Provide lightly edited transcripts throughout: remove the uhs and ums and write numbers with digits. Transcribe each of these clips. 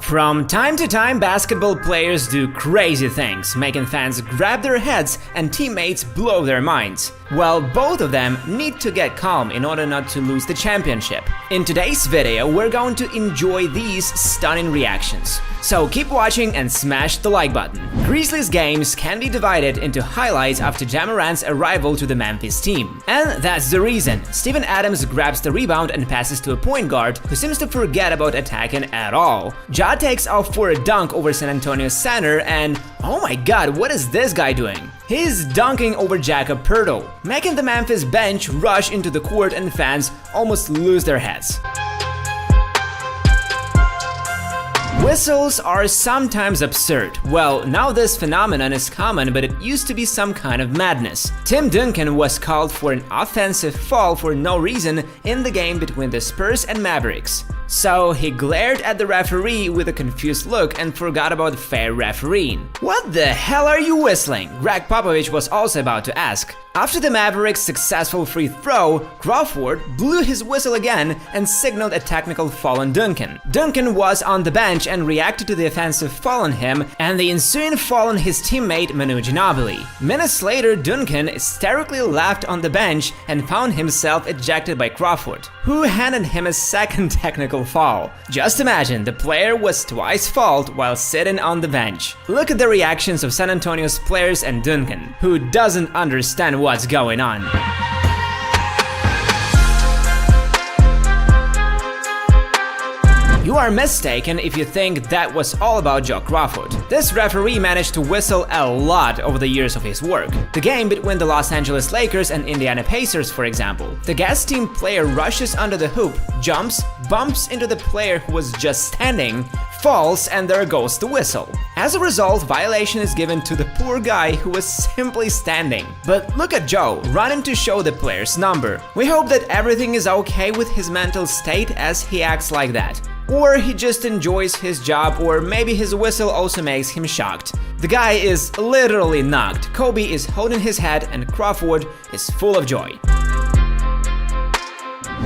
From time to time, basketball players do crazy things, making fans grab their heads and teammates blow their minds. Well, both of them need to get calm in order not to lose the championship. In today's video, we're going to enjoy these stunning reactions. So keep watching and smash the like button. Grizzlies games can be divided into highlights after Ja Morant's arrival to the Memphis team. And that's the reason. Steven Adams grabs the rebound and passes to a point guard who seems to forget about attacking at all. Ja takes off for a dunk over San Antonio's center and oh my god, what is this guy doing? He's dunking over Jakob Poeltl, making the Memphis bench rush into the court and fans almost lose their heads. Whistles are sometimes absurd. Well, now this phenomenon is common, but it used to be some kind of madness. Tim Duncan was called for an offensive foul for no reason in the game between the Spurs and Mavericks. So he glared at the referee with a confused look and forgot about fair refereeing. What the hell are you whistling? Greg Popovich was also about to ask. After the Mavericks' successful free throw, Crawford blew his whistle again and signaled a technical foul on Duncan. Duncan was on the bench and reacted to the offensive foul on him and the ensuing foul on his teammate Manu Ginobili. Minutes later, Duncan hysterically laughed on the bench and found himself ejected by Crawford, who handed him a second technical foul. Just imagine, the player was twice fouled while sitting on the bench. Look at the reactions of San Antonio's players and Duncan, who doesn't understand what's going on. You are mistaken if you think that was all about Joe Crawford. This referee managed to whistle a lot over the years of his work. The game between the Los Angeles Lakers and Indiana Pacers, for example. The guest team player rushes under the hoop, jumps, bumps into the player who was just standing, falls, and there goes the whistle. As a result, violation is given to the poor guy who was simply standing. But look at Joe, running to show the player's number. We hope that everything is okay with his mental state as he acts like that. Or he just enjoys his job, or maybe his whistle also makes him shocked. The guy is literally knocked. Kobe is holding his head and Crawford is full of joy.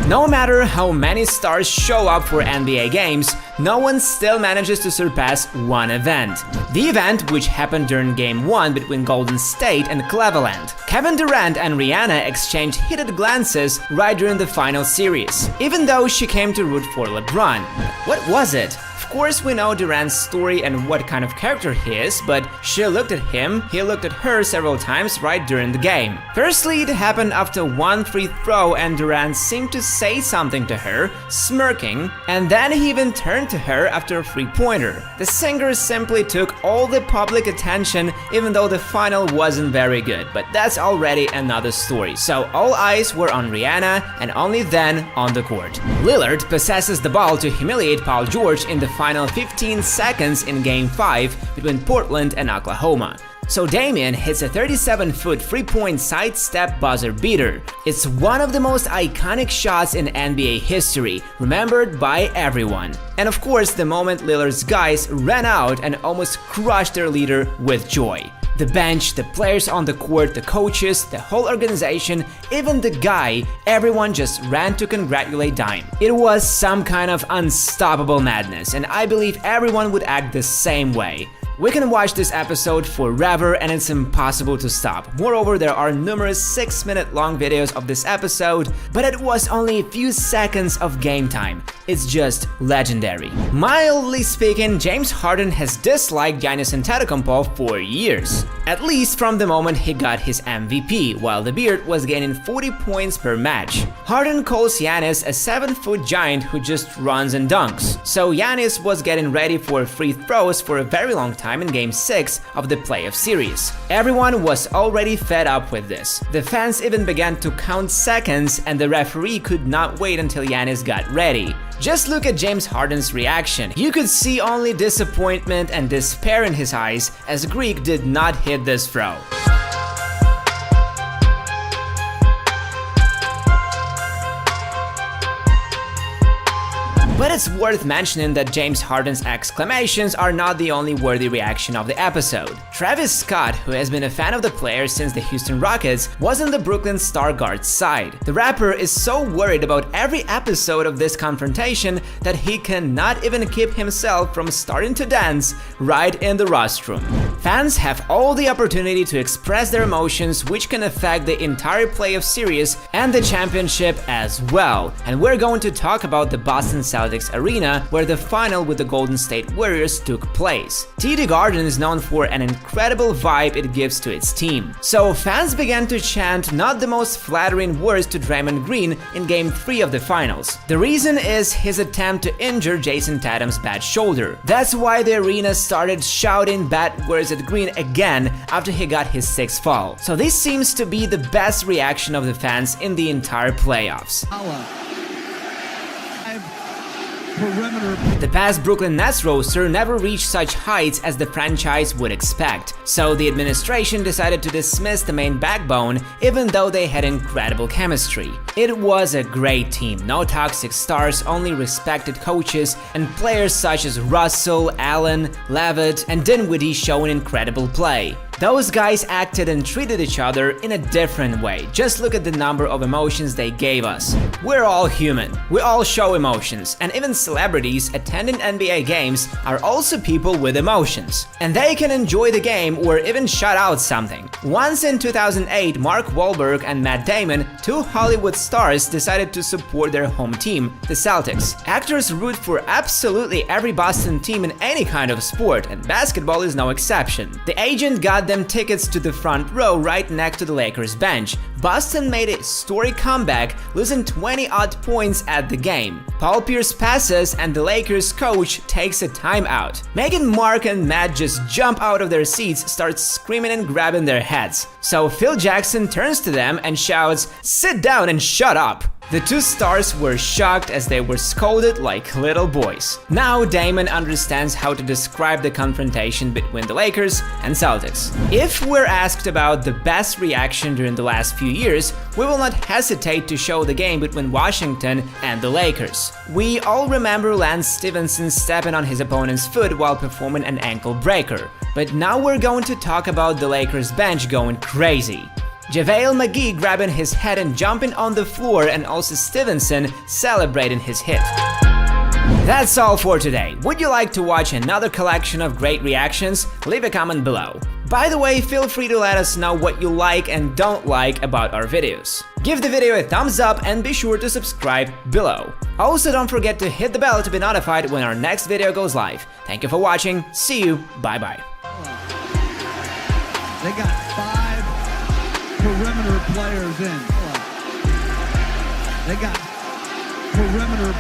No matter how many stars show up for NBA games, no one still manages to surpass one event. The event which happened during Game 1 between Golden State and Cleveland. Kevin Durant and Rihanna exchanged heated glances right during the final series, even though she came to root for LeBron. What was it? Of course, we know Durant's story and what kind of character he is, but she looked at him, he looked at her several times right during the game. Firstly, it happened after one free throw and Durant seemed to say something to her, smirking, and then he even turned to her after a free-pointer. The singer simply took all the public attention even though the final wasn't very good, but that's already another story. So all eyes were on Rihanna and only then on the court. Lillard possesses the ball to humiliate Paul George in the final 15 seconds in Game 5 between Portland and Oklahoma. So Damian hits a 37-foot three-point sidestep buzzer beater. It's one of the most iconic shots in NBA history, remembered by everyone. And of course, the moment Lillard's guys ran out and almost crushed their leader with joy. The bench, the players on the court, the coaches, the whole organization, even the guy, everyone just ran to congratulate Dame. It was some kind of unstoppable madness, and I believe everyone would act the same way. We can watch this episode forever and it's impossible to stop. Moreover, there are numerous 6-minute long videos of this episode, but it was only a few seconds of game time. It's just legendary. Mildly speaking, James Harden has disliked Giannis Antetokounmpo for years. At least from the moment he got his MVP, while the Beard was gaining 40 points per match. Harden calls Giannis a 7-foot giant who just runs and dunks. So Giannis was getting ready for free throws for a very long time in Game 6 of the playoff series. Everyone was already fed up with this. The fans even began to count seconds and the referee could not wait until Giannis got ready. Just look at James Harden's reaction. You could see only disappointment and despair in his eyes as Greek did not hit this throw. But it's worth mentioning that James Harden's exclamations are not the only worthy reaction of the episode. Travis Scott, who has been a fan of the player since the Houston Rockets, was on the Brooklyn Star Guards side. The rapper is so worried about every episode of this confrontation that he cannot even keep himself from starting to dance right in the rostrum. Fans have all the opportunity to express their emotions, which can affect the entire playoff series and the championship as well. And we're going to talk about the Boston Celtics arena, where the final with the Golden State Warriors took place. TD Garden is known for an incredible vibe it gives to its team. So fans began to chant not the most flattering words to Draymond Green in Game 3 of the finals. The reason is his attempt to injure Jason Tatum's bad shoulder. That's why the arena started shouting bad words at Green again after he got his 6th foul. So this seems to be the best reaction of the fans in the entire playoffs. The past Brooklyn Nets roster never reached such heights as the franchise would expect, so the administration decided to dismiss the main backbone even though they had incredible chemistry. It was a great team, no toxic stars, only respected coaches, and players such as Russell, Allen, Levitt, and Dinwiddie showing incredible play. Those guys acted and treated each other in a different way. Just look at the number of emotions they gave us. We're all human. We all show emotions, and even celebrities attending NBA games are also people with emotions. And they can enjoy the game or even shout out something. Once in 2008, Mark Wahlberg and Matt Damon, two Hollywood stars, decided to support their home team, the Celtics. Actors root for absolutely every Boston team in any kind of sport, and basketball is no exception. The agent got them tickets to the front row right next to the Lakers bench. Boston made a historic comeback, losing 20-odd points at the game. Paul Pierce passes and the Lakers coach takes a timeout. Meghan, Mark, and Matt just jump out of their seats, start screaming and grabbing their heads. So Phil Jackson turns to them and shouts, "Sit down and shut up." The two stars were shocked as they were scolded like little boys. Now Damon understands how to describe the confrontation between the Lakers and Celtics. If we're asked about the best reaction during the last few years, we will not hesitate to show the game between Washington and the Lakers. We all remember Lance Stevenson stepping on his opponent's foot while performing an ankle breaker. But now we're going to talk about the Lakers bench going crazy. JaVale McGee grabbing his head and jumping on the floor, and also Stevenson celebrating his hit. That's all for today. Would you like to watch another collection of great reactions? Leave a comment below. By the way, feel free to let us know what you like and don't like about our videos. Give the video a thumbs up and be sure to subscribe below. Also, don't forget to hit the bell to be notified when our next video goes live. Thank you for watching. See you. Bye-bye. They got 5 perimeter players in. They got perimeter.